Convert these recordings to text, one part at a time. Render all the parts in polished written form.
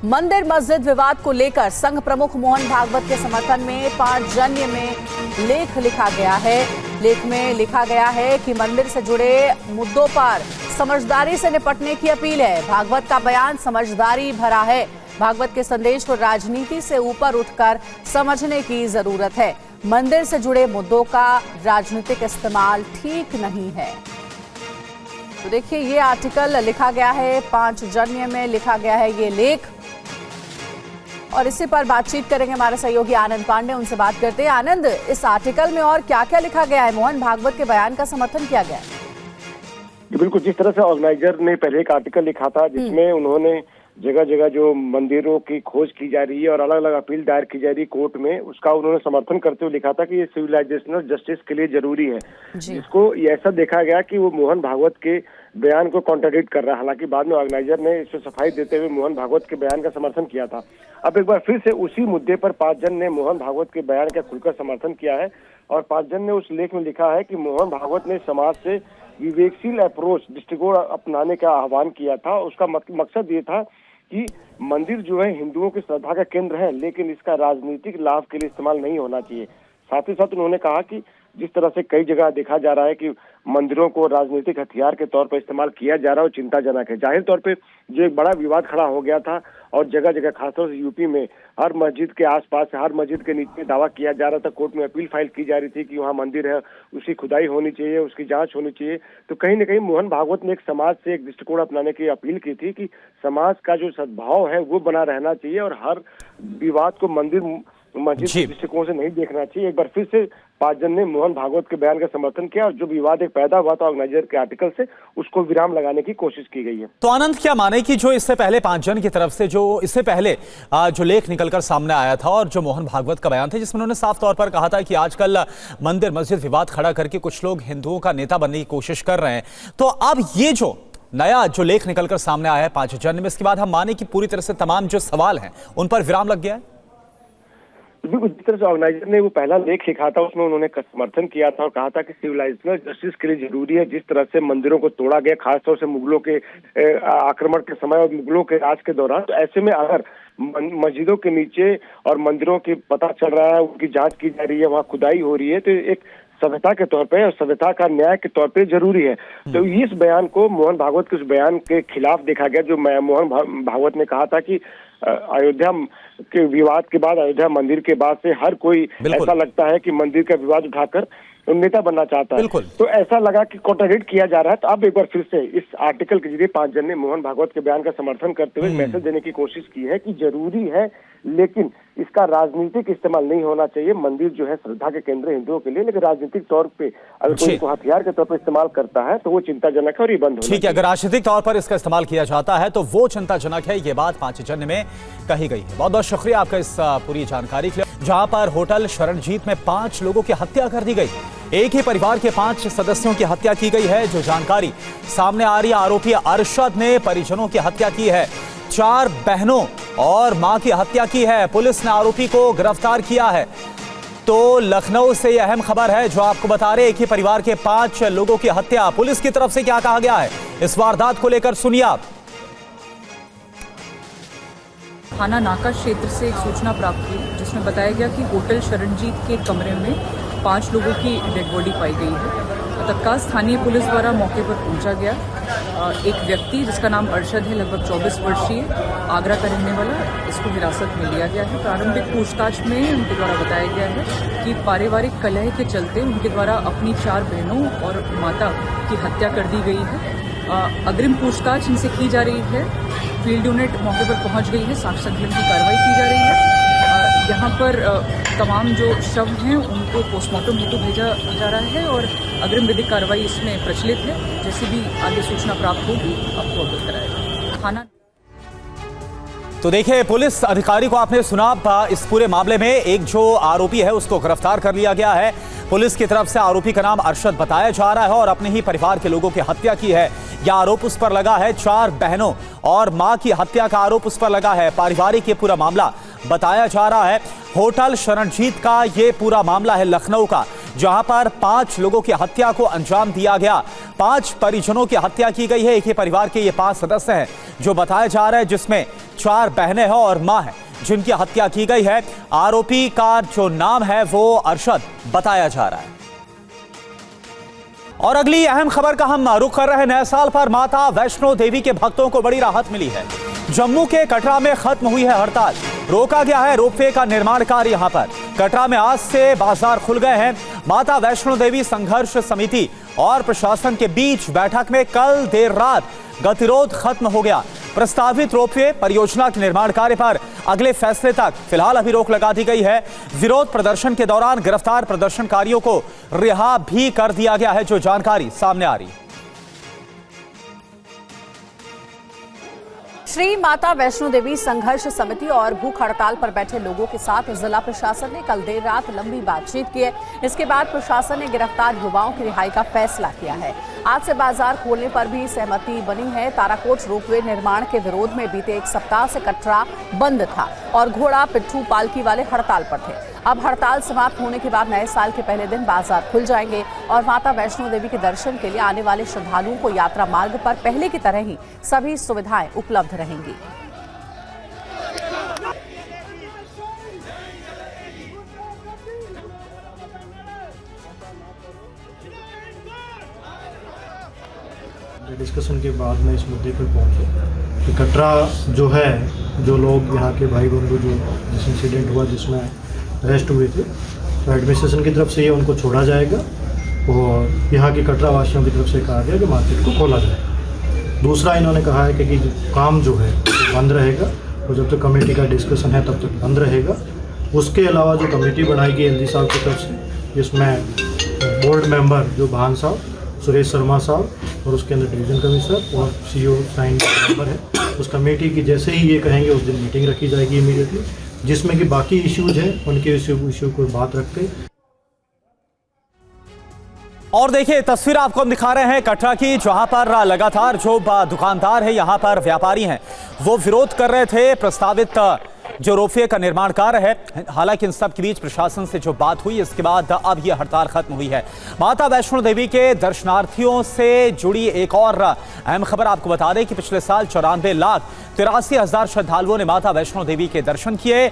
मंदिर मस्जिद विवाद को लेकर संघ प्रमुख मोहन भागवत के समर्थन में पांचजन्य में लेख लिखा गया है। लेख में लिखा गया है कि मंदिर से जुड़े मुद्दों पर समझदारी से निपटने की अपील है। भागवत का बयान समझदारी भरा है। भागवत के संदेश को राजनीति से ऊपर उठकर समझने की जरूरत है। मंदिर से जुड़े मुद्दों का राजनीतिक इस्तेमाल ठीक नहीं है। तो देखिए, ये आर्टिकल लिखा गया है, पांचजन्य में लिखा गया है ये लेख, और इसी पर बातचीत करेंगे हमारे सहयोगी आनंद पांडे। उनसे बात करते हैं। आनंद, इस आर्टिकल में और क्या क्या लिखा गया है? मोहन भागवत के बयान का समर्थन किया गया है। बिल्कुल, जिस तरह से ऑर्गेनाइजर ने पहले एक आर्टिकल लिखा था जिसमें उन्होंने जगह जगह जो मंदिरों की खोज की जा रही है और अलग अलग अपील दायर की जा रही है कोर्ट में, उसका उन्होंने समर्थन करते हुए लिखा था कि ये सिविलाइजेशनल जस्टिस के लिए जरूरी है। इसको ऐसा देखा गया कि वो मोहन भागवत के बयान को कॉन्ट्राडिक्ट कर रहा है। हालांकि बाद में ऑर्गेनाइजर ने इसको सफाई देते हुए मोहन भागवत के बयान का समर्थन किया था। अब एक बार फिर से उसी मुद्दे पर पांचजन ने मोहन भागवत के बयान का खुलकर समर्थन किया है और पांचजन ने उस लेख में लिखा है कि मोहन भागवत ने समाज से विवेकशील अप्रोच दृष्टिकोण अपनाने का आह्वान किया था। उसका मकसद ये था कि मंदिर जो है हिंदुओं की श्रद्धा का केंद्र है, लेकिन इसका राजनीतिक लाभ के लिए इस्तेमाल नहीं होना चाहिए। साथ ही साथ उन्होंने कहा कि जिस तरह से कई जगह देखा जा रहा है कि मंदिरों को राजनीतिक हथियार के तौर पर इस्तेमाल किया जा रहा है, वो चिंताजनक है। जाहिर तौर पे जो एक बड़ा विवाद खड़ा हो गया था और जगह जगह खासतौर से यूपी में हर मस्जिद के आसपास, हर मस्जिद के नीचे दावा किया जा रहा था, कोर्ट में अपील फाइल की जा रही थी कि वहाँ मंदिर है, उसकी खुदाई होनी चाहिए, उसकी जांच होनी चाहिए। तो कहीं न कहीं मोहन भागवत ने एक समाज से एक दृष्टिकोण अपनाने की अपील की थी कि समाज का जो सद्भाव है वो बना रहना चाहिए और हर विवाद को मंदिर मस्जिद दृष्टिकोण से नहीं देखना चाहिए। एक बार फिर से पांचजन ने मोहन भागवत के बयान का समर्थन किया और जो विवाद एक पैदा हुआ था ऑर्गेनाइजर के आर्टिकल से, उसको विराम लगाने की कोशिश की गई है। तो आनंद, क्या माने कि जो इससे पहले पांचजन की तरफ से जो इससे पहले जो लेख निकलकर सामने आया था और जो मोहन भागवत का बयान था जिसमें उन्होंने साफ तौर पर कहा था कि आजकल मंदिर मस्जिद विवाद खड़ा करके कुछ लोग हिंदुओं का नेता बनने की कोशिश कर रहे हैं, तो अब ये जो नया जो लेख निकलकर सामने आया है पांचजन में, इसके बाद हम माने कि पूरी तरह से तमाम जो सवाल हैं उन पर विराम लग गया है? जिस तरह से ऑर्गेनाइजर ने वो पहला लेख लिखा था उसमें उन्होंने समर्थन किया था और कहा था कि सिविलाइजेशनल जस्टिस के लिए जरूरी है। जिस तरह से मंदिरों को तोड़ा गया, खासतौर से मुगलों के आक्रमण के समय और मुगलों के राज के दौरान, तो ऐसे में अगर मस्जिदों के नीचे और मंदिरों की पता चल रहा है, उनकी जांच की जा रही है, वहाँ खुदाई हो रही है, तो एक सभ्यता के तौर पे और सभ्यता का न्याय के तौर पे जरूरी है। तो इस बयान को मोहन भागवत के उस बयान के खिलाफ देखा गया जो मोहन भागवत ने कहा था कि अयोध्या के विवाद के बाद, अयोध्या मंदिर के बाद से हर कोई ऐसा लगता है कि मंदिर का विवाद उठाकर नेता बनना चाहता है। तो ऐसा लगा कि कॉन्ट्राडिक्ट किया जा रहा है। तो अब एक बार फिर से इस आर्टिकल के जरिए पांचजन ने मोहन भागवत के बयान का समर्थन करते हुए मैसेज देने की कोशिश की है कि जरूरी है, लेकिन इसका राजनीतिक इस्तेमाल नहीं होना चाहिए। मंदिर जो है श्रद्धा के केंद्र हिंदुओं के लिए, लेकिन राजनीतिक तौर पे अगर कोई इसको हथियार के तौर पर इस्तेमाल करता है तो वो चिंताजनक है और ये बंद होना चाहिए। ठीक है, अगर राजनीतिक तौर पर इसका इस्तेमाल किया जाता है तो वो चिंताजनक है। ये बात पांचजन में कही गई है। बहुत बहुत शुक्रिया आपका इस पूरी जानकारी के लिए। जहां पर होटल शरणजीत में 5 लोगों की हत्या कर दी गई, एक ही परिवार के 5 सदस्यों की हत्या की गई है। जो जानकारी सामने आ रही है, आरोपी अरशद ने परिजनों की हत्या की है, 4 बहनों और मां की हत्या की है। पुलिस ने आरोपी को गिरफ्तार किया है। तो लखनऊ से यह अहम खबर है जो आपको बता रहे, एक ही परिवार के 5 लोगों की हत्या। पुलिस की तरफ से क्या कहा गया है इस वारदात को लेकर, सुनिए आप। थाना नाका क्षेत्र से एक सूचना प्राप्त हुई जिसमें बताया गया कि होटल शरणजीत के कमरे में 5 लोगों की डेड बॉडी पाई गई है। तत्काल स्थानीय पुलिस द्वारा मौके पर पहुंचा गया। एक व्यक्ति जिसका नाम अरशद है, लगभग 24 वर्षीय, आगरा का रहने वाला, इसको हिरासत में लिया गया है। प्रारंभिक पूछताछ में उनके द्वारा बताया गया है कि पारिवारिक कलह के चलते उनके द्वारा अपनी 4 बहनों और माता की हत्या कर दी गई है। अग्रिम पूछताछ इनसे की जा रही है। फील्ड यूनिट मौके पर पहुंच गई है, साक्ष्य संकलन की कार्रवाई की जा रही है। यहाँ पर तमाम जो शव हैं उनको पोस्टमार्टम हेतु भेजा जा रहा है और अग्रिम विधिक कार्रवाई इसमें प्रचलित है। जैसे भी आगे सूचना प्राप्त होगी आपको अवगत कराएगा थाना। तो देखिए, पुलिस अधिकारी को आपने सुना। इस पूरे मामले में एक जो आरोपी है उसको गिरफ्तार कर लिया गया है। पुलिस की तरफ से आरोपी का नाम अरशद बताया जा रहा है और अपने ही परिवार के लोगों की हत्या की है, यह आरोप उस पर लगा है। 4 बहनों और मां की हत्या का आरोप उस पर लगा है। पारिवारिक ये पूरा मामला बताया जा रहा है। होटल शरणजीत का ये पूरा मामला है लखनऊ का, जहां पर 5 लोगों की हत्या को अंजाम दिया गया। 5 परिजनों की हत्या की गई है। एक ही परिवार के ये 5 सदस्य हैं जो बताया जा रहा है, जिसमें 4 बहनें हैं और मां है जिनकी हत्या की गई है। आरोपी का जो नाम है वो अरशद बताया जा रहा है। और अगली अहम खबर का हम रुख कर रहे हैं। नए साल पर माता वैष्णो देवी के भक्तों को बड़ी राहत मिली है। जम्मू के कटरा में खत्म हुई है हड़ताल, रोका गया है रोपवे का निर्माण कार्य। यहां पर कटरा में आज से बाजार खुल गए हैं। माता वैष्णो देवी संघर्ष समिति और प्रशासन के बीच बैठक में कल देर रात गतिरोध खत्म हो गया। प्रस्तावित रोपवे परियोजना के निर्माण कार्य पर अगले फैसले तक फिलहाल अभी रोक लगा दी गई है। विरोध प्रदर्शन के दौरान गिरफ्तार प्रदर्शनकारियों को रिहा भी कर दिया गया है, जो जानकारी सामने आ रही है। श्री माता वैष्णो देवी संघर्ष समिति और भूख हड़ताल पर बैठे लोगों के साथ जिला प्रशासन ने कल देर रात लंबी बातचीत की है। इसके बाद प्रशासन ने गिरफ्तार युवाओं की रिहाई का फैसला किया है। आज से बाजार खोलने पर भी सहमति बनी है। ताराकोट रोपवे निर्माण के विरोध में बीते 1 सप्ताह से कटरा बंद था और घोड़ा पिट्ठू पालकी वाले हड़ताल पर थे। अब हड़ताल समाप्त होने के बाद नए साल के पहले दिन बाजार खुल जाएंगे और माता वैष्णो देवी के दर्शन के लिए आने वाले श्रद्धालुओं को यात्रा मार्ग पर पहले की तरह ही सभी सुविधाएं उपलब्ध रहेंगी। डिस्कशन के बाद में इस मुद्दे पर पहुंचे कि कटरा जो है, जो लोग यहाँ के भाई बंधु जो जिस इंसिडेंट हुआ जिसमें अरेस्ट हुए थे, तो एडमिनिस्ट्रेशन की तरफ से ये उनको छोड़ा जाएगा और यहाँ के कटरा वासियों की तरफ से कहा गया कि मार्केट को खोला जाए। दूसरा इन्होंने कहा है कि काम जो है बंद रहेगा और जब तक कमेटी का डिस्कशन है तब तक बंद रहेगा। उसके अलावा जो कमेटी बनाएगी एलजी साहब की तरफ से, जिसमें बोर्ड मेंबर जो भान साहब, सुरेश शर्मा साहब और उसके अंदर डिवीज़न कमिश्नर और सीईओ साइन मेंबर है, उस कमेटी की जैसे ही ये कहेंगे उस दिन मीटिंग रखी जाएगी इमीडिएटली, जिसमें कि बाकी इश्यूज हैं उनके इश्यू को बात रख के। और देखिए तस्वीर आपको हम दिखा रहे हैं कटरा की, जहां पर लगातार जो दुकानदार है, यहां पर व्यापारी हैं, वो विरोध कर रहे थे प्रस्तावित जो रोपवे का निर्माण कार्य है। हालांकि इन सब के बीच प्रशासन से जो बात हुई इसके बाद अब यह हड़ताल खत्म हुई है। माता वैष्णो देवी के दर्शनार्थियों से जुड़ी एक और अहम खबर आपको बता दें कि पिछले साल 94,83,000 श्रद्धालुओं ने माता वैष्णो देवी के दर्शन किए।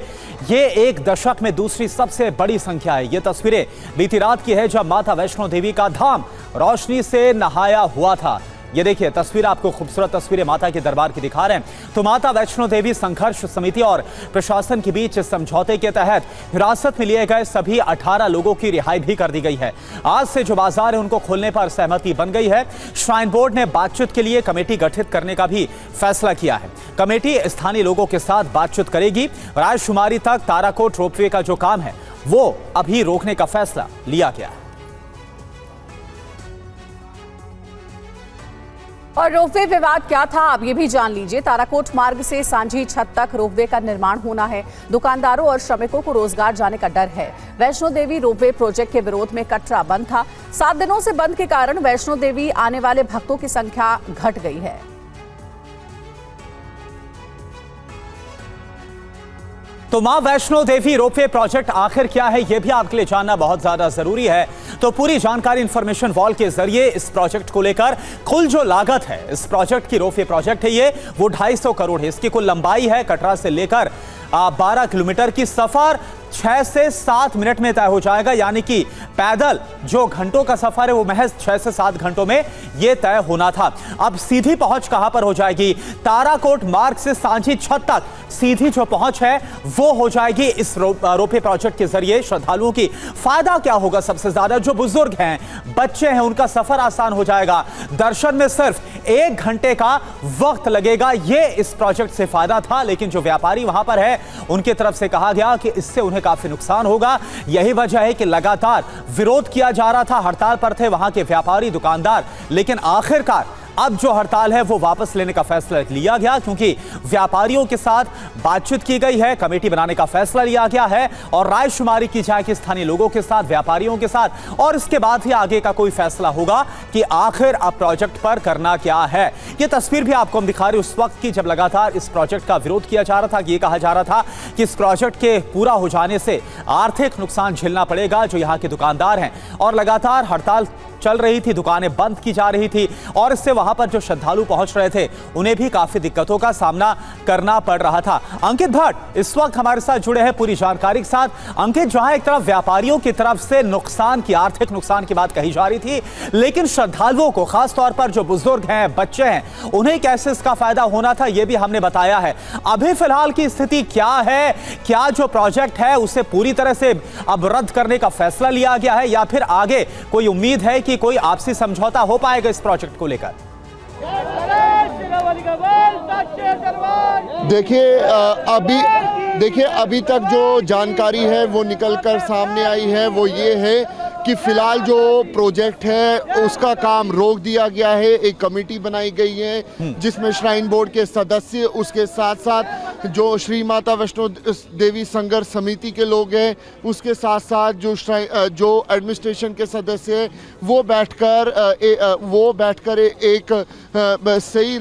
ये एक दशक में दूसरी सबसे बड़ी संख्या है। ये तस्वीरें बीती रात की है जब माता वैष्णो देवी का धाम रोशनी से नहाया हुआ था। ये देखिए तस्वीर, आपको खूबसूरत तस्वीरें माता के दरबार की दिखा रहे हैं। तो माता वैष्णो देवी संघर्ष समिति और प्रशासन के बीच समझौते के तहत हिरासत में लिए गए सभी 18 लोगों की रिहाई भी कर दी गई है। आज से जो बाजार है उनको खोलने पर सहमति बन गई है। श्राइन बोर्ड ने बातचीत के लिए कमेटी गठित करने का भी फैसला किया है। कमेटी स्थानीय लोगों के साथ बातचीत करेगी। रायशुमारी तक ताराकोट रोपवे का जो काम है वो अभी रोकने का फैसला लिया गया है। और रोपवे विवाद क्या था, अब ये भी जान लीजिए। ताराकोट मार्ग से सांझी छत तक रोपवे का निर्माण होना है। दुकानदारों और श्रमिकों को रोजगार जाने का डर है। वैष्णो देवी रोपवे प्रोजेक्ट के विरोध में कटरा बंद था। 7 दिनों से बंद के कारण वैष्णो देवी आने वाले भक्तों की संख्या घट गई है। तो मां वैष्णो देवी रोपवे प्रोजेक्ट आखिर क्या है, यह भी आपके लिए जानना बहुत ज्यादा जरूरी है। तो पूरी जानकारी इंफॉर्मेशन वॉल के जरिए इस प्रोजेक्ट को लेकर कुल जो लागत है इस प्रोजेक्ट की, रोपवे प्रोजेक्ट है ये, वो 250 करोड़ है। इसकी कुल लंबाई है कटरा से लेकर 12 किलोमीटर की। सफर 6 से 7 मिनट में तय हो जाएगा, यानी कि पैदल जो घंटों का सफर है वो महज 6 से 7 घंटों में यह तय होना था। अब सीधी पहुंच कहां पर हो जाएगी? ताराकोट मार्ग से सांझी छत तक सीधी जो पहुंच है वो हो जाएगी इस रोपवे प्रोजेक्ट के जरिए। श्रद्धालुओं की फायदा क्या होगा? सबसे ज्यादा जो बुजुर्ग हैं, बच्चे हैं, उनका सफर आसान हो जाएगा। दर्शन में सिर्फ 1 घंटे का वक्त लगेगा, ये इस प्रोजेक्ट से फायदा था। लेकिन जो व्यापारी वहां पर है उनकी तरफ से कहा गया कि इससे उन्हें काफी नुकसान होगा। यही वजह है कि लगातार विरोध किया जा रहा था, हड़ताल पर थे वहां के व्यापारी दुकानदार। लेकिन आखिरकार अब जो हड़ताल है वो वापस लेने का फैसला लिया गया, क्योंकि व्यापारियों के साथ बातचीत की गई है, कमेटी बनाने का फैसला लिया गया है और रायशुमारी की जाएगी स्थानीय लोगों के साथ, व्यापारियों के साथ, और इसके बाद ही आगे का कोई फैसला होगा कि आखिर अब प्रोजेक्ट पर करना क्या है। ये तस्वीर भी आपको हम दिखा रहे उस वक्त की जब लगातार इस प्रोजेक्ट का विरोध किया जा रहा था। ये कहा जा रहा था कि इस प्रोजेक्ट के पूरा हो जाने से आर्थिक नुकसान झेलना पड़ेगा जो यहाँ के दुकानदार हैं, और लगातार हड़ताल चल रही थी, दुकानें बंद की जा रही थी और इससे वहां पर जो श्रद्धालु पहुंच रहे थे उन्हें भी काफी दिक्कतों का सामना करना पड़ रहा था। अंकित भट्ट इस वक्त हमारे साथ जुड़े हैं पूरी जानकारी के साथ। अंकित, जहां एक तरफ व्यापारियों की तरफ से नुकसान की, आर्थिक नुकसान की बात कही जा रही थी, लेकिन श्रद्धालुओं को, खासतौर पर जो बुजुर्ग हैं, बच्चे हैं, उन्हें कैसे इसका फायदा होना था ये भी हमने बताया है। अभी फिलहाल की स्थिति क्या है? क्या जो प्रोजेक्ट है उसे पूरी तरह से अब रद्द करने का फैसला लिया गया है या फिर आगे कोई उम्मीद है कि कोई आपसी समझौता हो पाएगा इस प्रोजेक्ट को लेकर? देखिए अभी तक जो जानकारी है वो निकलकर सामने आई है वो ये है कि फिलहाल जो प्रोजेक्ट है उसका काम रोक दिया गया है। एक कमेटी बनाई गई है जिसमें श्राइन बोर्ड के सदस्य, उसके साथ साथ जो श्री माता वैष्णो देवी संघर्ष समिति के लोग हैं, उसके साथ साथ जो एडमिनिस्ट्रेशन के सदस्य हैं, वो बैठकर एक सही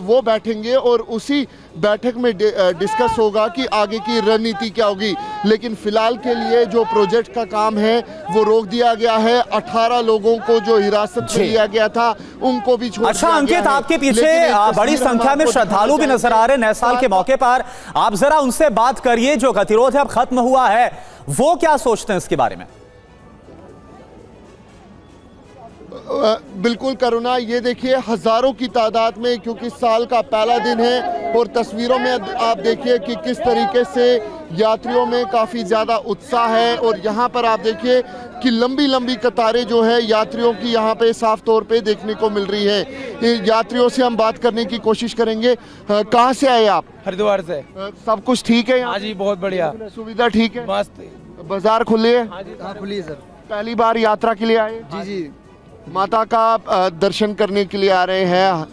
वो बैठेंगे और उसी बैठक में डिस्कस होगा कि आगे की रणनीति क्या होगी। लेकिन फिलहाल के लिए जो प्रोजेक्ट का काम है वो रोक दिया गया है। 18 लोगों को जो हिरासत में लिया गया था उनको भी छोड़ अच्छा दिया अंकित, गया है। आपके पीछे बड़ी संख्या में श्रद्धालु भी नजर आ रहे हैं नए साल के मौके पर। आप जरा उनसे बात करिए, जो गतिरोध है अब खत्म हुआ है, वो क्या सोचते हैं इसके बारे में? बिल्कुल करुणा, ये देखिए हजारों की तादाद में, क्योंकि साल का पहला दिन है और तस्वीरों में आप देखिए कि किस तरीके से यात्रियों में काफ़ी ज़्यादा उत्साह है। और यहाँ पर आप देखिए कि लंबी लंबी कतारें जो है यात्रियों की यहाँ पे साफ तौर पे देखने को मिल रही है। यात्रियों से हम बात करने की कोशिश करेंगे। कहाँ से आए आप? हरिद्वार से। सब कुछ ठीक है यहाँ? हाँ जी, बहुत बढ़िया, सुविधा ठीक है, मस्त। बाजार खुले है? हाँ खुली है सर। पहली बार यात्रा के लिए आए? जी माता का दर्शन करने के लिए आ रहे हैं।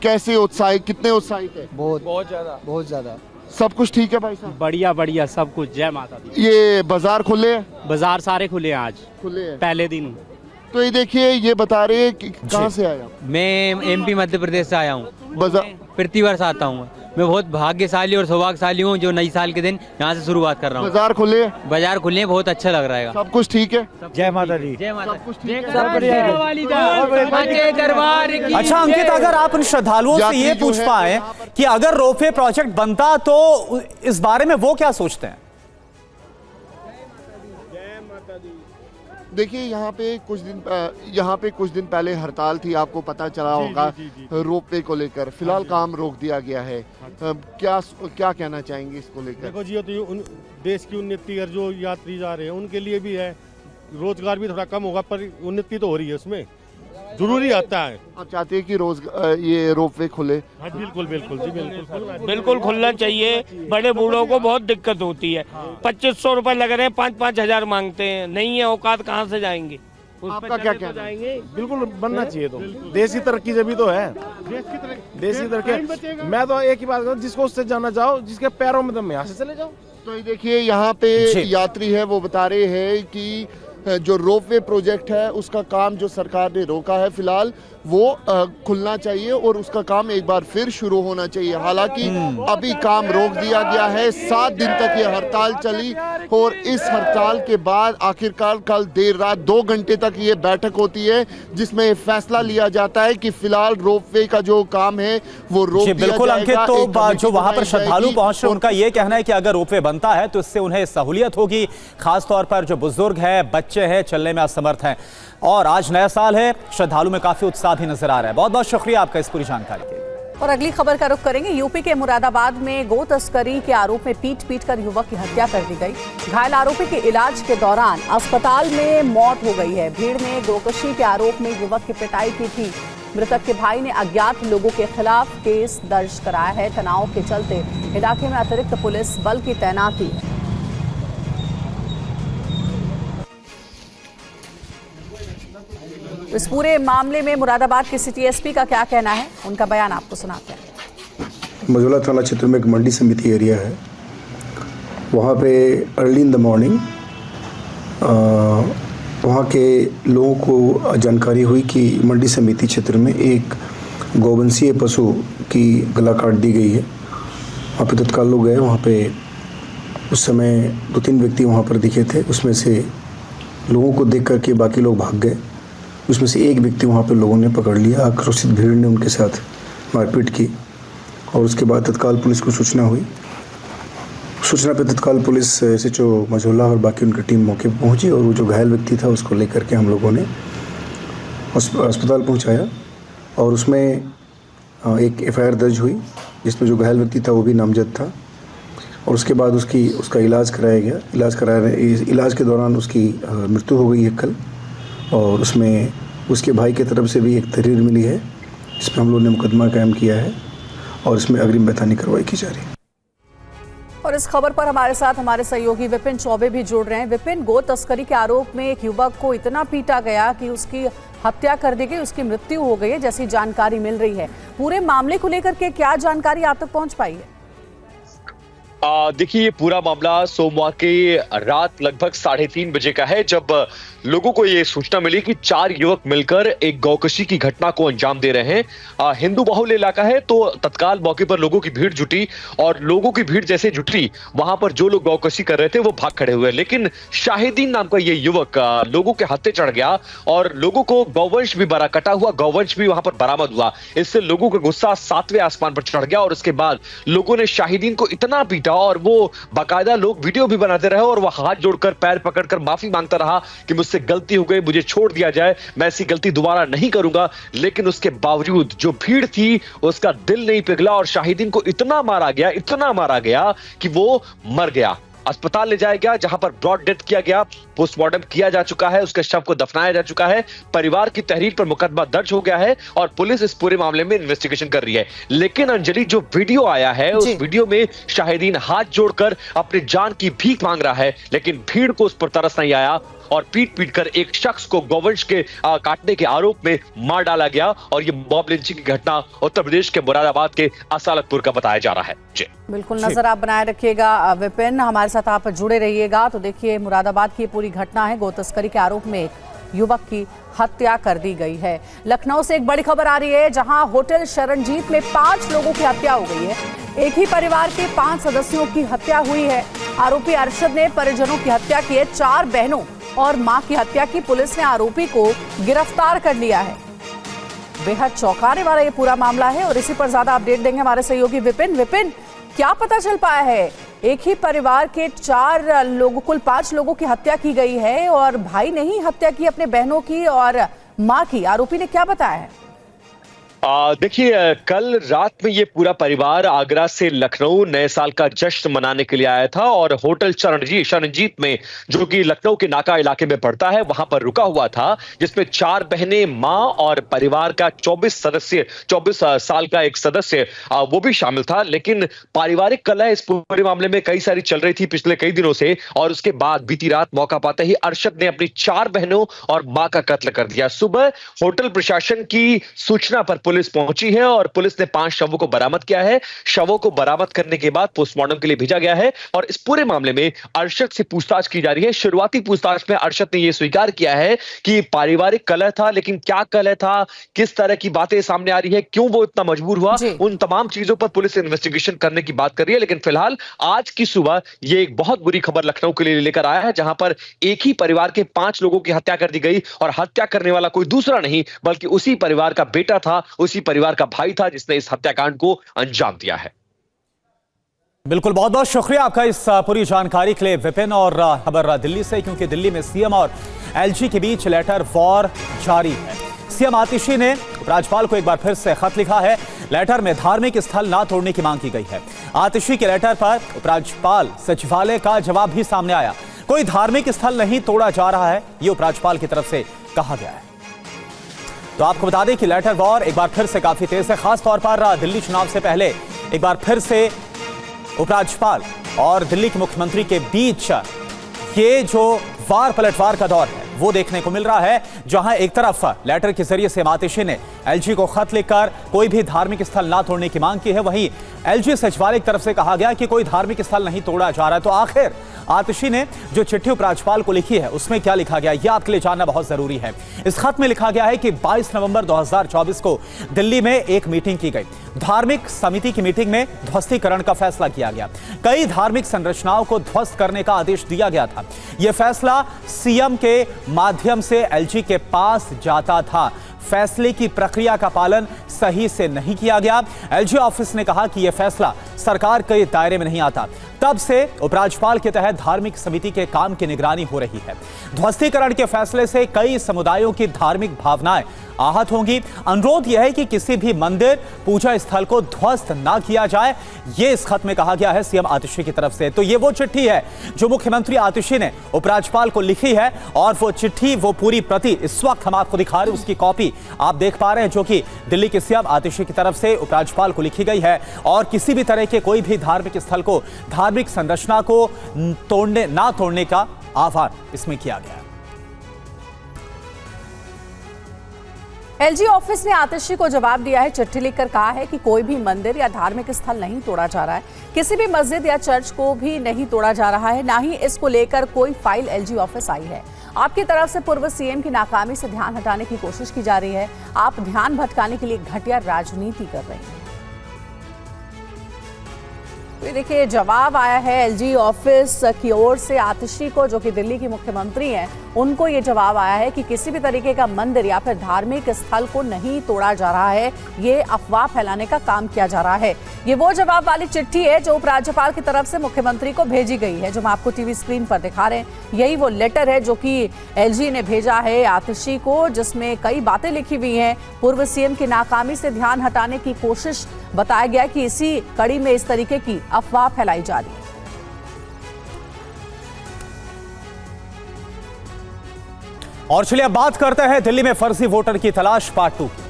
कैसे उत्साहित, कितने उत्साहित है? बहुत ज़्यादा। सब कुछ ठीक है भाई साहब? बढ़िया सब कुछ। जय माता दी। ये बाजार खुले हैं? बाजार सारे खुले हैं, आज खुले हैं पहले दिन। तो ये देखिए, ये बता रहे हैं कि कहाँ से आए आप? मैं एमपी मध्य प्रदेश से आया हूँ। बाजार प्रतिवर्ष आता हूँ। मैं बहुत भाग्यशाली और सौभाग्यशाली हूँ जो नई साल के दिन यहाँ से शुरुआत कर रहा हूँ। बाजार खुले हैं? बाजार खुले हैं, बहुत अच्छा लग रहा है। सब कुछ ठीक है? जय माता दी। जय माता। सब कुछ ठीक है? अच्छा अंकित, अगर आप उन श्रद्धालुओं से ये पूछ पाए कि अगर रोपवे प्रोजेक्ट बनता तो इस बारे में वो क्या सोचते हैं? देखिए यहाँ पे कुछ दिन पहले हड़ताल थी, आपको पता चला होगा रोपवे को लेकर। फिलहाल काम रोक दिया गया है। क्या कहना चाहेंगे इसको लेकर? देखो जी, तो देश की उन्नति और जो यात्री जा रहे हैं उनके लिए भी है, रोजगार भी थोड़ा कम होगा पर उन्नति तो हो रही है, उसमें जरूरी आता है। आप चाहते हैं कि ये रोपवे खुले? हाँ बिल्कुल जी, बिल्कुल खुलना चाहिए। बड़े बूढ़ों को बहुत दिक्कत होती है। 2500 रुपए लग रहे हैं, 5-5 हजार मांगते हैं। नहीं है औकात, कहाँ से जाएंगे? आपका क्या कहना है? बिल्कुल बनना चाहिए। तो देश की तरक्की जब भी तो है, देश की तरक्की। मैं तो एक ही बात कहूँ, जिसको उससे जाना चाहो, जिसके पैरों में दम है, यहाँ से चले जाओ। तो ये देखिए यहाँ पे यात्री है वो बता रहे हैं कि जो रोपवे प्रोजेक्ट है उसका काम जो सरकार ने रोका है फिलहाल वो खुलना चाहिए और उसका काम एक बार फिर शुरू होना चाहिए। हालांकि अभी काम रोक दिया गया है। 7 दिन तक ये हड़ताल चली और इस हड़ताल के बाद आखिरकार कल देर रात 2 घंटे तक ये बैठक होती है जिसमें फैसला लिया जाता है कि फिलहाल रोपवे का जो काम है वो रोक दिया बिल्कुल अंकित, तो जो वहां पर श्रद्धालु पहुंच रहे उनका ये कहना है कि अगर रोपवे बनता है तो इससे उन्हें सहूलियत होगी, खासतौर पर जो बुजुर्ग है, बच्चे हैं, चलने में असमर्थ हैं। और आज नया साल है, श्रद्धालु में काफी उत्साह भी नजर आ रहा है। बहुत बहुत शुक्रिया आपका इस पूरी जानकारी के लिए। और अगली खबर का रुख करेंगे। यूपी के मुरादाबाद में गो तस्करी के आरोप में पीट कर युवक की हत्या कर दी गई। घायल आरोपी के इलाज के दौरान अस्पताल में मौत हो गई है। भीड़ ने गोकशी के आरोप में युवक की पिटाई की थी। मृतक के भाई ने अज्ञात लोगों के खिलाफ केस दर्ज कराया है। तनाव के चलते इलाके में अतिरिक्त पुलिस बल की तैनाती है। इस पूरे मामले में मुरादाबाद के सिटी एसपी का क्या कहना है, उनका बयान आपको सुनाते हैं। मझौला थाना क्षेत्र में एक मंडी समिति एरिया है, वहाँ पे अर्ली इन द मॉर्निंग वहाँ के लोगों को जानकारी हुई कि मंडी समिति क्षेत्र में एक गौवंशीय पशु की गला काट दी गई है। वहाँ पे तत्काल लोग गए। वहाँ पे उस समय 2-3 व्यक्ति वहाँ पर दिखे थे। उसमें से लोगों को देख करके बाकी लोग भाग गए। उसमें से एक व्यक्ति वहाँ पे लोगों ने पकड़ लिया। आक्रोशित भीड़ ने उनके साथ मारपीट की और उसके बाद तत्काल पुलिस को सूचना हुई। सूचना पे तत्काल पुलिस SHO मझौला और बाकी उनकी टीम मौके पर पहुंची और वो जो घायल व्यक्ति था उसको लेकर के हम लोगों ने अस्पताल पहुंचाया और उसमें एक FIR दर्ज हुई जिसमें जो घायल व्यक्ति था वो भी नामजद था और उसके बाद उसका इलाज कराया गया। इलाज के दौरान उसकी मृत्यु हो गई है कल और उसमें उसके भाई की तरफ से भी एक तहरीर मिली है जिसमें हम लोगों ने मुकदमा कायम किया है और इसमें अग्रिम वैधानिक कार्रवाई की जा रही है। और इस खबर पर हमारे साथ हमारे सहयोगी विपिन चौबे भी जुड़ रहे हैं। विपिन, गो तस्करी के आरोप में एक युवक को इतना पीटा गया कि उसकी हत्या कर दी गई, उसकी मृत्यु हो गई है जैसी जानकारी मिल रही है। पूरे मामले को लेकर के क्या जानकारी आप तक पहुंच पाई है? देखिए, ये पूरा मामला सोमवार की रात लगभग 3:30 बजे का है जब लोगों को ये सूचना मिली कि 4 युवक मिलकर एक गौकशी की घटना को अंजाम दे रहे हैं। हिंदू बहुल इलाका है तो तत्काल मौके पर लोगों की भीड़ जुटी और लोगों की भीड़ जैसे जुटी वहां पर जो लोग गौकशी कर रहे थे वो भाग खड़े हुए, लेकिन शाहिदीन नाम का ये युवक लोगों के हत्थे चढ़ गया और लोगों को गौवंश भी बरा कटा हुआ गौवंश भी वहां पर बरामद हुआ। इससे लोगों का गुस्सा 7वें आसमान पर चढ़ गया और उसके बाद लोगों ने शाहिदीन को इतना पीटा और वो बाकायदा लोग वीडियो भी बनाते रहे और वो हाथ जोड़कर पैर पकड़कर माफी मांगता रहा कि मुझसे गलती हो गई, मुझे छोड़ दिया जाए, मैं ऐसी गलती दोबारा नहीं करूंगा। लेकिन उसके बावजूद जो भीड़ थी उसका दिल नहीं पिघला और शाहिदीन को इतना मारा गया कि वो मर गया। अस्पताल ले जाया गया जहां पर ब्रॉड डेथ किया गया, पोस्टमार्टम किया जा चुका है, उसके शव को दफनाया जा चुका है, परिवार की तहरीर पर मुकदमा दर्ज हो गया है और पुलिस इस पूरे मामले में इन्वेस्टिगेशन कर रही है। लेकिन अंजलि, जो वीडियो आया है उस वीडियो में शाहिदीन हाथ जोड़कर अपनी जान की भीख मांग रहा है, लेकिन भीड़ को उस पर तरस नहीं आया और पीट कर एक शख्स को गौवंश के काटने के आरोप में मार डाला गया और ये मॉब लिंचिंग की घटना उत्तर प्रदेश के मुरादाबाद के असालतपुर का बताया जा रहा है। जी बिल्कुल, नजर आप बनाए रखिएगा विपिन, हमारे साथ आप जुड़े रहिएगा। तो देखिए, मुरादाबाद की पूरी घटना है, गो तस्करी के आरोप में एक युवक की हत्या कर दी गई है। लखनऊ से एक बड़ी खबर आ रही है जहां होटल शरणजीत में 5 लोगों की हत्या हो गई है। एक ही परिवार के 5 सदस्यों की हत्या हुई है। आरोपी अरशद ने परिजनों की हत्या की है, 4 बहनों और मां की हत्या की। पुलिस ने आरोपी को गिरफ्तार कर लिया है। बेहद चौंकाने वाला ये पूरा मामला है और इसी पर ज्यादा अपडेट देंगे हमारे सहयोगी विपिन। विपिन, क्या पता चल पाया है? एक ही परिवार के 4 लोगों, कुल 5 लोगों की हत्या की गई है और भाई ने ही हत्या की अपने बहनों की और मां की। आरोपी ने क्या बताया है? देखिए, कल रात में ये पूरा परिवार आगरा से लखनऊ नए साल का जश्न मनाने के लिए आया था और होटल शरणजीत में, जो कि लखनऊ के नाका इलाके में पड़ता है, वहां पर रुका हुआ था, जिसमें 4 बहनें, मां और परिवार का 24 साल का एक सदस्य वो भी शामिल था। लेकिन पारिवारिक कलह इस पूरे मामले में कई सारी चल रही थी पिछले कई दिनों से और उसके बाद बीती रात मौका पाते ही अरशद ने अपनी 4 बहनों और मां का कत्ल कर दिया। सुबह होटल प्रशासन की सूचना पर पुलिस पहुंची है और पुलिस ने 5 शवों को बरामद किया है। शवों को बरामद करने के बाद पोस्टमार्टम के लिए भेजा गया है और इस पूरे मामले में अरशद से पूछताछ की जा रही है। शुरुआती पूछताछ में अरशद ने यह स्वीकार किया है कि पारिवारिक कलह था, लेकिन क्या कलह था, किस तरह की बातें सामने आ रही है, क्यों वो इतना मजबूर हुआ, उन तमाम चीजों पर पुलिस इन्वेस्टिगेशन करने की बात कर रही है। लेकिन फिलहाल आज की सुबह ये एक बहुत बुरी खबर लखनऊ के लिए लेकर आया है, जहां पर एक ही परिवार के 5 लोगों की हत्या कर दी गई और हत्या करने वाला कोई दूसरा नहीं बल्कि उसी परिवार का बेटा था, उसी परिवार का भाई था जिसने इस हत्याकांड को अंजाम दिया है। बिल्कुल, बहुत बहुत शुक्रिया आपका इस पूरी जानकारी के लिए विपिन। और खबर दिल्ली से, क्योंकि दिल्ली में सीएम और एलजी के बीच लेटर वॉर जारी है। सीएम आतिशी ने उपराज्यपाल को एक बार फिर से खत लिखा है। लेटर में धार्मिक स्थल ना तोड़ने की मांग की गई है। आतिशी के लेटर पर उपराज्यपाल सचिवालय का जवाब भी सामने आया। कोई धार्मिक स्थल नहीं तोड़ा जा रहा है, ये उपराज्यपाल की तरफ से कहा गया है। तो आपको बता दें कि लेटर वॉर एक बार फिर से काफी तेज है, खास तौर पर दिल्ली चुनाव से पहले एक बार फिर से उपराज्यपाल और दिल्ली के मुख्यमंत्री के बीच ये जो वार पलटवार का दौर है वो देखने को मिल रहा है, जहां एक तरफ लेटर के जरिए से आतिशी ने एलजी को खत लिखकर कोई भी धार्मिक स्थल ना तोड़ने की मांग की है, वहीं एलजी सचिवालय की तरफ से कहा गया कि कोई धार्मिक स्थल नहीं तोड़ा जा रहा है। तो आखिर आतिशी ने जो चिट्ठी उपराज्यपाल को लिखी है उसमें क्या लिखा गया ये आपके लिए जानना बहुत जरूरी है। इस खत में लिखा गया है कि 22 नवंबर 2024 को दिल्ली में एक मीटिंग की गई। धार्मिक समिति की मीटिंग में ध्वस्तीकरण का फैसला किया गया। कई धार्मिक संरचनाओं को ध्वस्त करने का आदेश दिया गया था। यह फैसला सीएम के माध्यम से एलजी के पास जाता था। फैसले की प्रक्रिया का पालन सही से नहीं किया गया। एलजी ऑफिस ने कहा कि यह फैसला सरकार के दायरे में नहीं आता। तब से उपराज्यपाल के तहत धार्मिक समिति के काम की निगरानी हो रही है। ध्वस्तीकरण के फैसले से कई समुदायों की धार्मिक भावनाएं आहत होंगी। अनुरोध यह है कि किसी भी मंदिर पूजा स्थल को ध्वस्त ना किया जाए, ये इस खत में कहा गया है सीएम आतिशी की तरफ से। तो ये वो चिट्ठी है जो मुख्यमंत्री आतिशी ने उपराज्यपाल को लिखी है और वो चिट्ठी, वो पूरी प्रति इस वक्त हम आपको दिखा रहे हैं, उसकी कॉपी आप देख पा रहे हैं जो कि दिल्ली के सीएम आतिशी की तरफ से उपराज्यपाल को लिखी गई है। और किसी भी तरह के कोई भी धार्मिक स्थल को, धार्मिक संरचना को ना तोड़ने का आह्वान इसमें किया गया है। एलजी ऑफिस ने आतिशी को जवाब दिया है, चिट्ठी लिखकर कहा है कि कोई भी मंदिर या धार्मिक स्थल नहीं तोड़ा जा रहा है। किसी भी मस्जिद या चर्च को भी नहीं तोड़ा जा रहा है, ना ही इसको लेकर कोई फाइल एलजी ऑफिस आई है। आपकी तरफ से पूर्व सीएम की नाकामी से ध्यान हटाने की कोशिश की जा रही है। आप ध्यान भटकाने के लिए घटिया राजनीति कर रहे हैं। देखिए, जवाब आया है एलजी ऑफिस की ओर से आतिशी को, जो कि दिल्ली की मुख्यमंत्री हैं। उनको ये जवाब आया है कि किसी भी तरीके का मंदिर या फिर धार्मिक स्थल को नहीं तोड़ा जा रहा है, ये अफवाह फैलाने का काम किया जा रहा है। ये वो जवाब वाली चिट्ठी है जो उपराज्यपाल की तरफ से मुख्यमंत्री को भेजी गई है, जो हम आपको टीवी स्क्रीन पर दिखा रहे हैं। यही वो लेटर है जो कि एलजी ने भेजा है आतिशी को, जिसमें कई बातें लिखी हुई हैं। पूर्व सीएम की नाकामी से ध्यान हटाने की कोशिश बताया गया कि इसी कड़ी में इस तरीके की अफवाह फैलाई जा रही है। और चलिए अब बात करते हैं दिल्ली में फर्जी वोटर की तलाश पार्ट 2 की।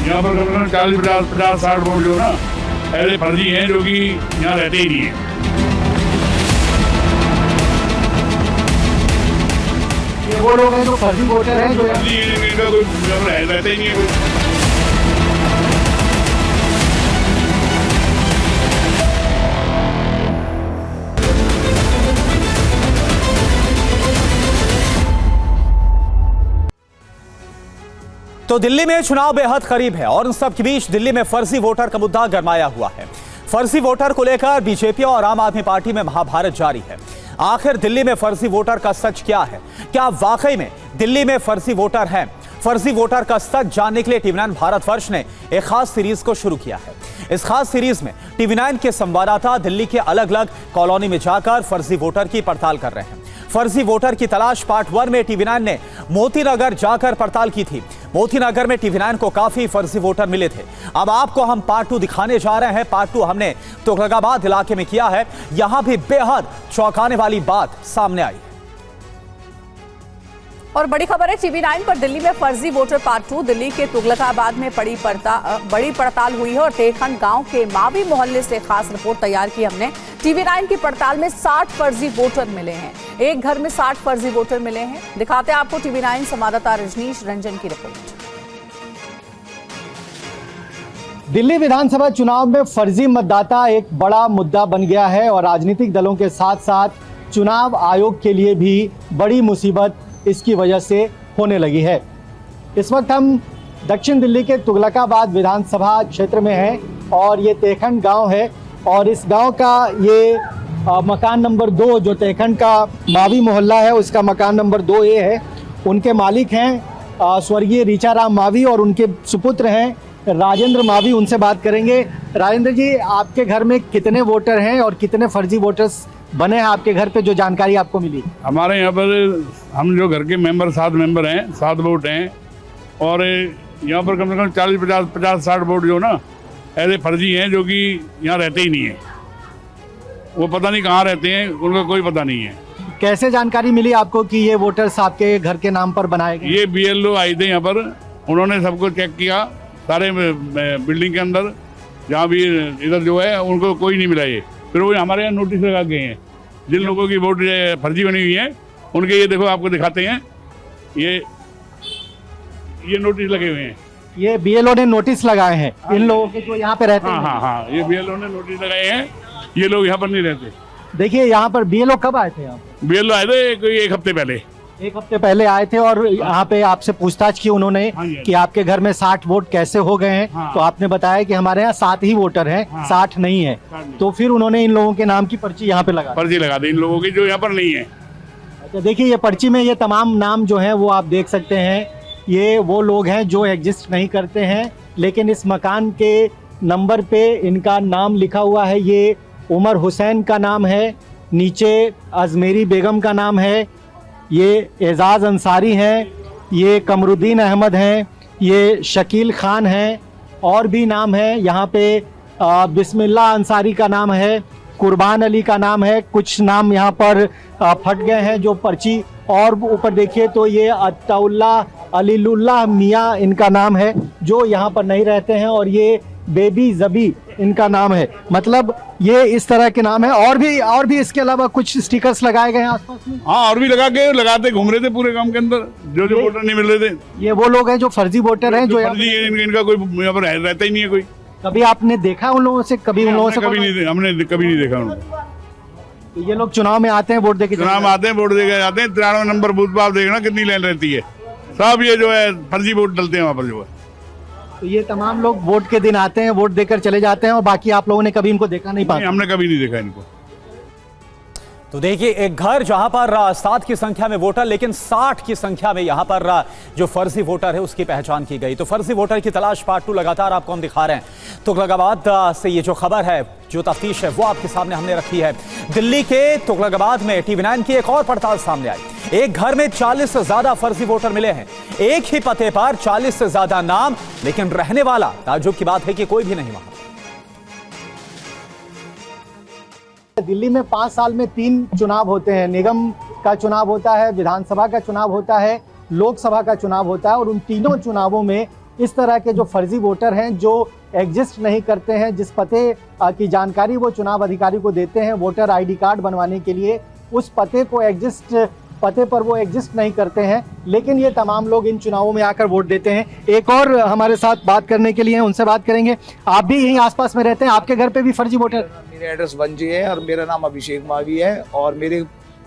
यहाँ पर 40-50-60 वोट जो ना ऐसे फर्जी हैं जो कि यहाँ रहते ही नहीं है। ये वो लोग हैं जो फर्जी वोटर हैं, जो इनका कोई रहता ही नहीं है। तो दिल्ली में चुनाव बेहद करीब है और उन सब के बीच दिल्ली में फर्जी वोटर का मुद्दा गरमाया हुआ है। फर्जी वोटर को लेकर बीजेपी और आम आदमी पार्टी में महाभारत जारी है। आखिर दिल्ली में फर्जी वोटर का सच क्या है? क्या वाकई में दिल्ली में फर्जी वोटर हैं? फर्जी वोटर का सच जानने के लिए टीवी9 भारतवर्ष ने एक खास सीरीज को शुरू किया है। इस खास सीरीज में टीवी9 के संवाददाता दिल्ली के अलग अलग कॉलोनी में जाकर फर्जी वोटर की पड़ताल कर रहे हैं। फर्जी वोटर की तलाश पार्ट 1 में टीवी9 ने मोतीनगर जाकर पड़ताल की थी। मोतीनगर में टीवी9 को काफी फर्जी वोटर मिले थे। अब आपको हम पार्ट 2 दिखाने जा रहे हैं। पार्ट 2 हमने तुगलकाबाद इलाके में किया है। यहां भी बेहद चौंकाने वाली बात सामने आई। और बड़ी खबर है टीवी9 पर, दिल्ली में फर्जी वोटर पार्ट 2। दिल्ली के तुगलकाबाद में बड़ी पड़ताल हुई है और तेखंड गांव के मावी मोहल्ले से खास रिपोर्ट तैयार की हमने। टीवी9 की पड़ताल में 60 फर्जी वोटर मिले हैं। एक घर में 60 फर्जी वोटर मिले हैं। दिखाते हैं आपको टीवी9 संवाददाता रजनीश रंजन की रिपोर्ट। दिल्ली विधानसभा चुनाव में फर्जी मतदाता एक बड़ा मुद्दा बन गया है और राजनीतिक दलों के साथ साथ चुनाव आयोग के लिए भी बड़ी मुसीबत इसकी वजह से होने लगी है। इस वक्त हम दक्षिण दिल्ली के तुगलकाबाद विधानसभा क्षेत्र में हैं और ये तेखंड गांव है और इस गांव का ये मकान नंबर 2 जो तेखंड का मावी मोहल्ला है, उसका मकान नंबर 2A है। उनके मालिक हैं स्वर्गीय रीचाराम मावी और उनके सुपुत्र हैं राजेंद्र मावी। उनसे बात करेंगे। राजेंद्र जी, आपके घर में कितने वोटर हैं और कितने फर्जी वोटर्स बने हैं आपके घर पे, जो जानकारी आपको मिली? हमारे यहाँ पर हम जो घर के मेंबर 7 मेंबर हैं, 7 वोट हैं और यहाँ पर कम से कम 40-50-60 वोट जो ना ऐसे फर्जी हैं जो कि यहाँ रहते ही नहीं है। वो पता नहीं कहाँ रहते हैं, उनका कोई पता नहीं है। कैसे जानकारी मिली आपको कि ये वोटर्स आपके घर के नाम पर बनाए गए? ये BLO आए थे यहाँ पर, उन्होंने सबको चेक किया सारे बिल्डिंग के अंदर, जहाँ भी इधर जो है उनको कोई नहीं मिला ये। फिर वो हमारे यहाँ नोटिस लगा गए हैं जिन लोगों की वोट फर्जी बनी हुई है उनके। ये देखो आपको दिखाते हैं, ये ये नोटिस लगे हुए हैं। ये बीएलओ ने नोटिस लगाए हैं इन लोगों के जो यहाँ पे रहते हैं। हाँ, ये बीएलओ ने नोटिस लगाए हैं, ये लोग यहाँ पर नहीं रहते। देखिए यहाँ पर बीएलओ कब आए थे? यहाँ पे बीएलओ आए थे एक हफ्ते पहले। एक हफ्ते पहले आए थे और यहाँ पे आपसे पूछताछ की उन्होंने कि आपके घर में 60 वोट कैसे हो गए हैं। तो आपने बताया कि हमारे यहाँ 7 ही वोटर हैं, 60 नहीं है। तो फिर उन्होंने इन लोगों के नाम की पर्ची यहाँ पे लगा दी इन लोगों की जो यहाँ पर नहीं है। अच्छा, देखिए ये पर्ची में ये तमाम नाम जो है वो आप देख सकते हैं। ये वो लोग हैं जो एग्जिस्ट नहीं करते हैं, लेकिन इस मकान के नंबर पे इनका नाम लिखा हुआ है। ये उमर हुसैन का नाम है, नीचे अजमेरी बेगम का नाम है, ये एजाज अंसारी हैं, ये कमरुद्दीन अहमद हैं, ये शकील खान हैं, और भी नाम है यहाँ पे। बिस्मिल्लाह अंसारी का नाम है, कुर्बान अली का नाम है। कुछ नाम यहाँ पर फट गए हैं जो पर्ची, और ऊपर देखिए तो ये अत्ताउल्लाह अलीलुल्लाह मियाँ इनका नाम है जो यहाँ पर नहीं रहते हैं, और ये बेबी जबी इनका नाम है। मतलब ये इस तरह के नाम है। और भी इसके अलावा कुछ स्टिकर्स लगाए गए हैं आसपास में। हाँ, और भी लगाते घूम रहे थे पूरे गांव के अंदर, जो वोटर नहीं मिल रहे थे। ये वो लोग हैं जो फर्जी वोटर हैं, जो फर्जी है, इनका कोई यहाँ पर रहता ही नहीं है कोई। कभी आपने देखा उन लोगों से? कभी उन लोगों से हमने कभी नहीं देखा उनको। तो ये लोग चुनाव में आते हैं, वोट देके चुनाव में आते हैं, वोट देके जाते हैं। 93 नंबर बूथ पर आप देखना कितनी लाइन रहती है। सब ये जो है फर्जी वोट डलते हैं वहाँ पर जो है। तो ये तमाम लोग वोट के दिन आते हैं, वोट देकर चले जाते हैं, और बाकी आप लोगों ने कभी इनको देखा नहीं पाया? हमने कभी नहीं देखा इनको। तो देखिए, एक घर जहां पर 7 की संख्या में वोटर, लेकिन 60 की संख्या में यहां पर जो फर्जी वोटर है उसकी पहचान की गई। तो फर्जी वोटर की तलाश पार्ट 2 लगातार आपको हम दिखा रहे हैं। तुगलकाबाद से ये जो खबर है, जो तफ्तीश है, वो आपके सामने हमने रखी है। दिल्ली के तुगलकाबाद में TV9 की एक और पड़ताल सामने आई। एक घर में 40 से ज्यादा फर्जी वोटर मिले हैं, एक ही पते पर 40 से ज्यादा नाम, लेकिन रहने वाला, ताज्जुब की बात है कि कोई भी नहीं वहां। दिल्ली में 5 साल में 3 चुनाव होते हैं। निगम का चुनाव होता है, विधानसभा का चुनाव होता है, लोकसभा का चुनाव होता है, और उन तीनों चुनावों में इस तरह के जो फर्जी वोटर हैं, जो एग्जिस्ट नहीं करते हैं, जिस पते की जानकारी वो चुनाव अधिकारी को देते हैं वोटर आईडी कार्ड बनवाने के लिए, उस पते पर वो एग्जिस्ट नहीं करते हैं, लेकिन ये तमाम लोग इन चुनावों में आकर वोट देते हैं। एक और हमारे साथ बात करने के लिए हैं, उनसे बात करेंगे। आप भी यहीं आसपास में रहते हैं, आपके घर पे भी फर्जी वोटर? मेरे एड्रेस वंजी है और मेरा नाम अभिषेक मावी है, और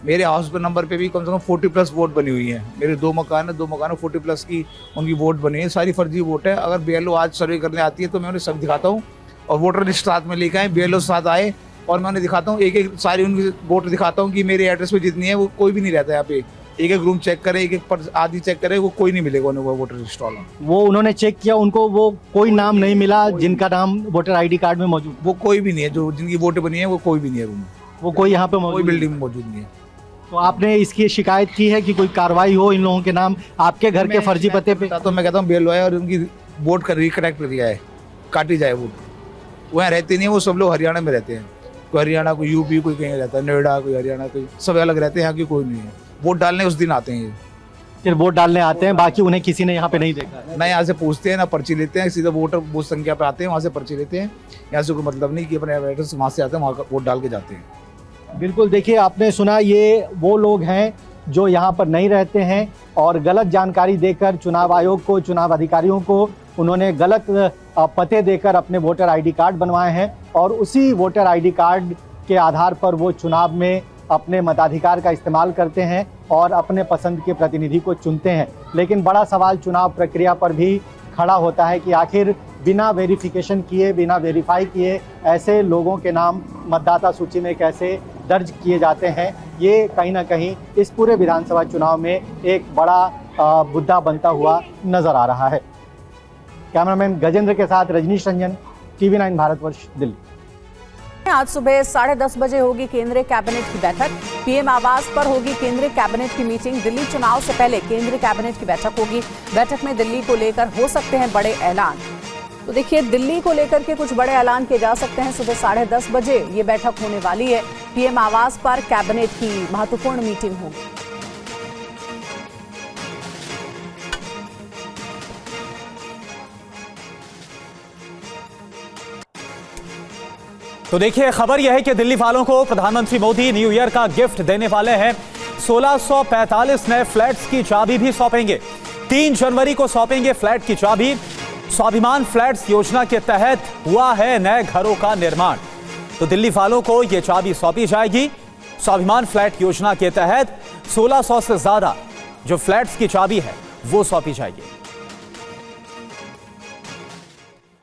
मेरे हाउस पर नंबर पे भी कम से कम 40+ वोट बनी हुई है। मेरे 2 मकान है, 2 मकानों 40+ की उनकी वोट बनी है। सारी फर्जी वोट है। अगर BLO आज सर्वे करने आती है तो मैं उन्हें सब दिखाता हूँ, और वोटर लिस्ट साथ में लेकर आए, BLO साथ आए, और मैं उन्हें दिखाता हूँ, एक सारी उनकी वोट दिखाता हूँ कि मेरे एड्रेस पे जितनी है वो कोई भी नहीं रहता है यहाँ पे। एक रूम चेक करे, एक पर आदि चेक करे, वो कोई नहीं मिलेगा उन्हें वो वोटर लिस्ट वाला। वो उन्होंने चेक किया, उनको वो कोई नाम नहीं मिला जिनका नाम वोटर आईडी कार्ड में मौजूद? वो कोई भी नहीं है, जो जिनकी वोटें बनी है वो कोई भी नहीं है रूम में। वो कोई यहाँ पे कोई बिल्डिंग में मौजूद नहीं है। तो आपने इसकी शिकायत की है कि कोई कार्रवाई हो इन लोगों के नाम आपके घर के फर्जी पते पे? तो मैं कहता हूँ BLO है और उनकी वोट का रिकनेक्ट कर दिया है, काटी जाए वोट। वो यहाँ रहते नहीं है, वो सब लोग हरियाणा में रहते हैं। कोई हरियाणा, कोई UP, कोई कहीं रहता है, नोएडा, कोई हरियाणा, कोई सब अलग रहते हैं। यहाँ की कोई नहीं है। वोट डालने उस दिन आते हैं ये, फिर वोट डालने आते हैं, बाकी उन्हें किसी ने यहाँ पे नहीं देखा? ना यहाँ से पूछते हैं, ना पर्ची लेते हैं, सीधा वोटर बूथ संख्या पे आते हैं, वहाँ से पर्ची लेते हैं। यहाँ से कोई मतलब नहीं कि अपने एड्रेस वहाँ से आते हैं, वहाँ वोट डाल के जाते हैं। बिल्कुल, देखिए आपने सुना, ये वो लोग हैं जो यहाँ पर नहीं रहते हैं, और गलत जानकारी देकर चुनाव आयोग को, चुनाव अधिकारियों को उन्होंने गलत पते देकर अपने वोटर आईडी कार्ड बनवाए हैं, और उसी वोटर आईडी कार्ड के आधार पर वो चुनाव में अपने मताधिकार का इस्तेमाल करते हैं और अपने पसंद के प्रतिनिधि को चुनते हैं। लेकिन बड़ा सवाल चुनाव प्रक्रिया पर भी खड़ा होता है कि आखिर बिना वेरिफिकेशन किए, बिना वेरीफाई किए ऐसे लोगों के नाम मतदाता सूची में कैसे दर्ज किए जाते हैं। ये कहीं ना कहीं इस पूरे विधानसभा चुनाव में एक बड़ा मुद्दा बनता हुआ नजर आ रहा है। कैमरामैन गजेंद्र के साथ रजनीश रंजन, TV9 भारतवर्ष, दिल्ली। आज सुबह 10:30 बजे होगी केंद्रीय कैबिनेट की बैठक। PM आवास पर होगी केंद्रीय कैबिनेट की मीटिंग। दिल्ली चुनाव से पहले केंद्रीय कैबिनेट की बैठक होगी। बैठक में दिल्ली को लेकर हो सकते हैं बड़े ऐलान। तो देखिए, दिल्ली को लेकर के कुछ बड़े ऐलान किए जा सकते हैं। सुबह 10:30 बजे ये बैठक होने वाली है। PM आवास पर कैबिनेट की महत्वपूर्ण मीटिंग होगी। तो देखिए, खबर यह है कि दिल्ली वालों को प्रधानमंत्री मोदी न्यू ईयर का गिफ्ट देने वाले हैं। 1645 नए फ्लैट्स की चाबी भी सौंपेंगे। 3 जनवरी को सौंपेंगे फ्लैट की चाबी। स्वाभिमान फ्लैट्स योजना के तहत हुआ है नए घरों का निर्माण, तो दिल्ली वालों को यह चाबी सौंपी जाएगी। स्वाभिमान फ्लैट योजना के तहत 1600 से ज्यादा जो फ्लैट्स की चाबी है वो सौंपी जाएगी।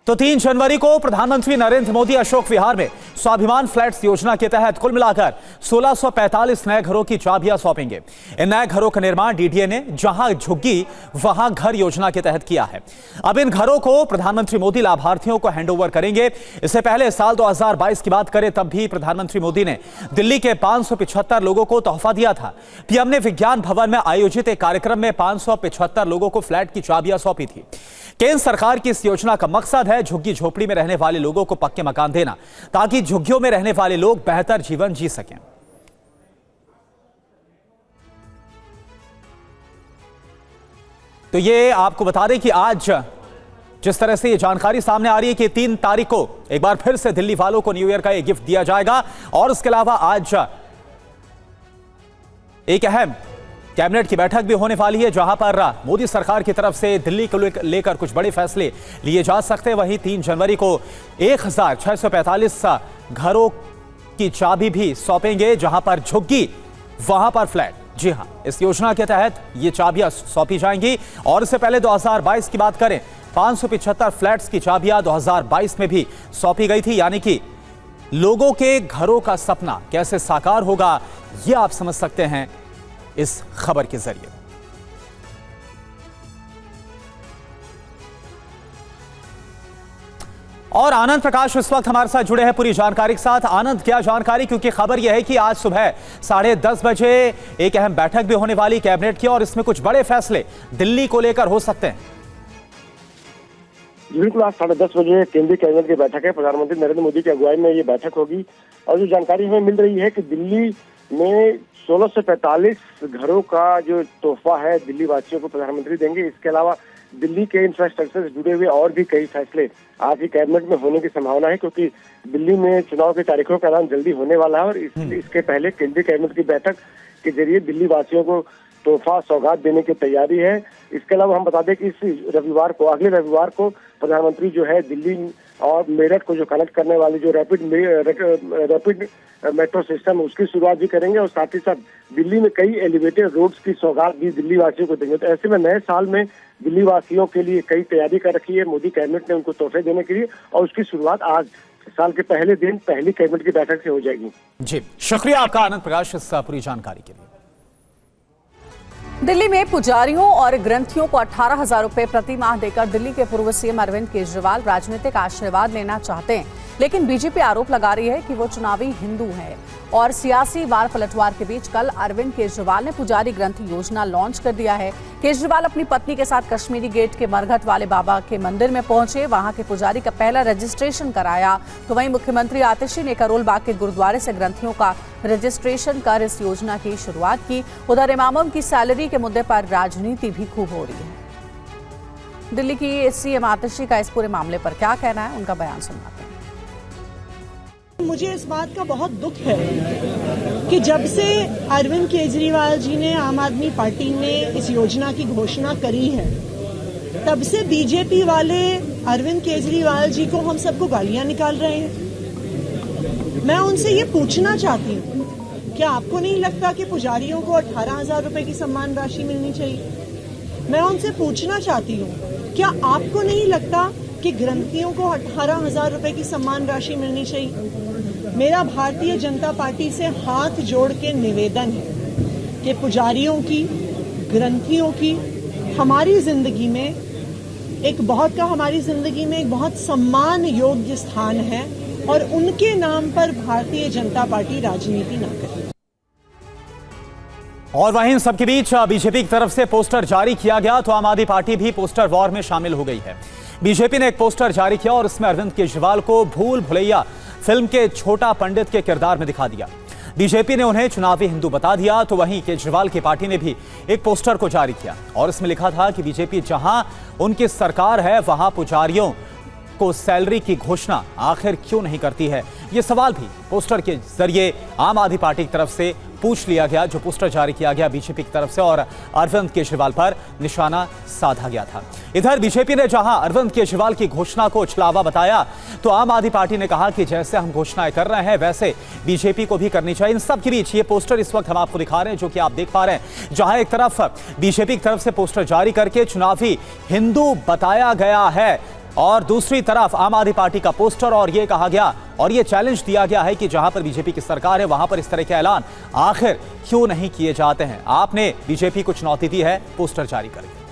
तो 3 जनवरी को प्रधानमंत्री नरेंद्र मोदी अशोक विहार में स्वाभिमान फ्लैट्स योजना के तहत कुल मिलाकर 1645 नए घरों की चाबियां सौंपेंगे। इन नए घरों का निर्माण डीडीए ने जहां झुग्गी वहां घर योजना के तहत किया है। अब इन घरों को प्रधानमंत्री मोदी लाभार्थियों को हैंडओवर करेंगे। इससे पहले साल 2022 की बात करें तब भी प्रधानमंत्री मोदी ने दिल्ली के 575 लोगों को तोहफा दिया था। पीएम ने विज्ञान भवन में आयोजित एक कार्यक्रम में 575 लोगों को फ्लैट की चाबियां सौंपी थी। केंद्र सरकार की इस योजना का मकसद है झुग्गी झोपड़ी में रहने वाले लोगों को पक्के मकान देना, ताकि झुग्गियों में रहने वाले लोग बेहतर जीवन जी सकें। तो ये आपको बता दें कि आज जिस तरह से ये जानकारी सामने आ रही है कि 3 तारीख को एक बार फिर से दिल्ली वालों को न्यू ईयर का ये गिफ्ट दिया जाएगा। और इसके अलावा आज एक अहम कैबिनेट की बैठक भी होने वाली है, जहां पर मोदी सरकार की तरफ से दिल्ली को लेकर कुछ बड़े फैसले लिए जा सकते हैं। वहीं 3 जनवरी को 1645 घरों की चाबी भी सौंपेंगे, जहां पर झुग्गी वहां पर फ्लैट। जी हां, इस योजना के तहत ये चाबियां सौंपी जाएंगी। और इससे पहले 2022 की बात करें, 575 फ्लैट्स की चाबियां 2022 में भी सौंपी गई थी। यानी कि लोगों के घरों का सपना कैसे साकार होगा, ये आप समझ सकते हैं इस खबर के जरिए। और आनंद प्रकाश इस वक्त हमारे साथ जुड़े हैं पूरी जानकारी के साथ। आनंद, क्या जानकारी, क्योंकि खबर यह है कि आज सुबह 10:30 बजे एक अहम बैठक भी होने वाली कैबिनेट की और इसमें कुछ बड़े फैसले दिल्ली को लेकर हो सकते हैं। बिल्कुल, आज 10:30 बजे केंद्रीय कैबिनेट की बैठक है। प्रधानमंत्री नरेंद्र मोदी की अगुवाई में ये बैठक होगी और जो जानकारी हमें मिल रही है कि दिल्ली में 1645 घरों का जो तोहफा है दिल्ली वासियों को प्रधानमंत्री देंगे। इसके अलावा दिल्ली के इंफ्रास्ट्रक्चर से जुड़े हुए और भी कई फैसले आज ही कैबिनेट में होने की संभावना है, क्योंकि दिल्ली में चुनाव की तारीखों का ऐलान जल्दी होने वाला है। और इसके पहले केंद्रीय कैबिनेट की बैठक के जरिए दिल्ली वासियों को तोहफा सौगात देने की तैयारी है। इसके अलावा हम बता दें कि इस रविवार को, अगले रविवार को प्रधानमंत्री जो है दिल्ली और मेरठ को जो कनेक्ट करने वाली जो रैपिड मेट्रो सिस्टम उसकी शुरुआत भी करेंगे और साथ ही साथ दिल्ली में कई एलिवेटेड रोड्स की सौगात भी दिल्ली वासियों को देंगे। तो ऐसे में नए साल में दिल्ली वासियों के लिए कई तैयारी कर रखी है मोदी कैबिनेट ने उनको तोहफे देने के लिए, और उसकी शुरुआत आज साल के पहले दिन पहली कैबिनेट की बैठक से हो जाएगी। जी, शुक्रिया आपका आनंद प्रकाश इस पूरी जानकारी के लिए। दिल्ली में पुजारियों और ग्रंथियों को 18,000 रुपए प्रति माह देकर दिल्ली के पूर्व सीएम अरविंद केजरीवाल राजनीतिक आशीर्वाद लेना चाहते हैं, लेकिन बीजेपी आरोप लगा रही है कि वो चुनावी हिंदू है। और सियासी वार पलटवार के बीच कल अरविंद केजरीवाल ने पुजारी ग्रंथि योजना लॉन्च कर दिया है। केजरीवाल अपनी पत्नी के साथ कश्मीरी गेट के मरघट वाले बाबा के मंदिर में पहुंचे, वहां के पुजारी का पहला रजिस्ट्रेशन कराया। तो वहीं मुख्यमंत्री आतिशी ने करोल बाग के गुरुद्वारे से ग्रंथियों का रजिस्ट्रेशन कर इस योजना की शुरुआत की। उधर इमामों की सैलरी के मुद्दे पर राजनीति भी खूब हो रही है। दिल्ली की सीएम आतिशी का इस पूरे मामले पर क्या कहना है, उनका बयान सुनाते हैं। मुझे इस बात का बहुत दुख है कि जब से अरविंद केजरीवाल जी ने, आम आदमी पार्टी ने इस योजना की घोषणा करी है, तब से बीजेपी वाले अरविंद केजरीवाल जी को हम सबको गालियां निकाल रहे हैं। मैं उनसे ये पूछना चाहती हूँ, क्या आपको नहीं लगता कि पुजारियों को 18,000 रुपए की सम्मान राशि मिलनी चाहिए? मैं उनसे पूछना चाहती हूँ, क्या आपको नहीं लगता कि ग्रंथियों को 18,000 रुपए की सम्मान राशि मिलनी चाहिए? मेरा भारतीय जनता पार्टी से हाथ जोड़ के निवेदन है कि पुजारियों की, ग्रंथियों की हमारी जिंदगी में एक बहुत सम्मान योग्य स्थान है और उनके नाम पर भारतीय जनता पार्टी राजनीति न करे। और वहीं इन सबके बीच बीजेपी की तरफ से पोस्टर जारी किया गया, तो आम आदमी पार्टी भी पोस्टर वॉर में शामिल हो गई है। बीजेपी ने एक पोस्टर जारी किया और इसमें अरविंद केजरीवाल को भूल भुलैया फिल्म के छोटा पंडित के किरदार में दिखा दिया। बीजेपी ने उन्हें चुनावी हिंदू बता दिया। तो वहीं केजरीवाल की पार्टी ने भी एक पोस्टर को जारी किया और इसमें लिखा था कि बीजेपी जहां उनकी सरकार है वहां पुजारियों को सैलरी की घोषणा आखिर क्यों नहीं करती है? ये सवाल भी पोस्टर के जरिए आम आदमी पार्टी की तरफ से पूछ लिया गया, जो पोस्टर जारी किया गया बीजेपी की तरफ से और अरविंद केजरीवाल पर निशाना साधा गया था। इधर बीजेपी ने जहां अरविंद केजरीवाल की घोषणा को छलावा बताया, तो आम आदमी पार्टी ने कहा कि जैसे हम घोषणाएं कर रहे हैं वैसे बीजेपी को भी करनी चाहिए। इन सब के बीच ये पोस्टर इस वक्त हम आपको दिखा रहे हैं, जो कि आप देख पा रहे हैं, जहां एक तरफ बीजेपी की तरफ से पोस्टर जारी करके चुनावी हिंदू बताया गया है और दूसरी तरफ आम आदमी पार्टी का पोस्टर, और ये कहा गया और ये चैलेंज दिया गया है कि जहां पर बीजेपी की सरकार है वहां पर इस तरह के ऐलान आखिर क्यों नहीं किए जाते हैं। आपने बीजेपी को चुनौती दी है पोस्टर जारी करके।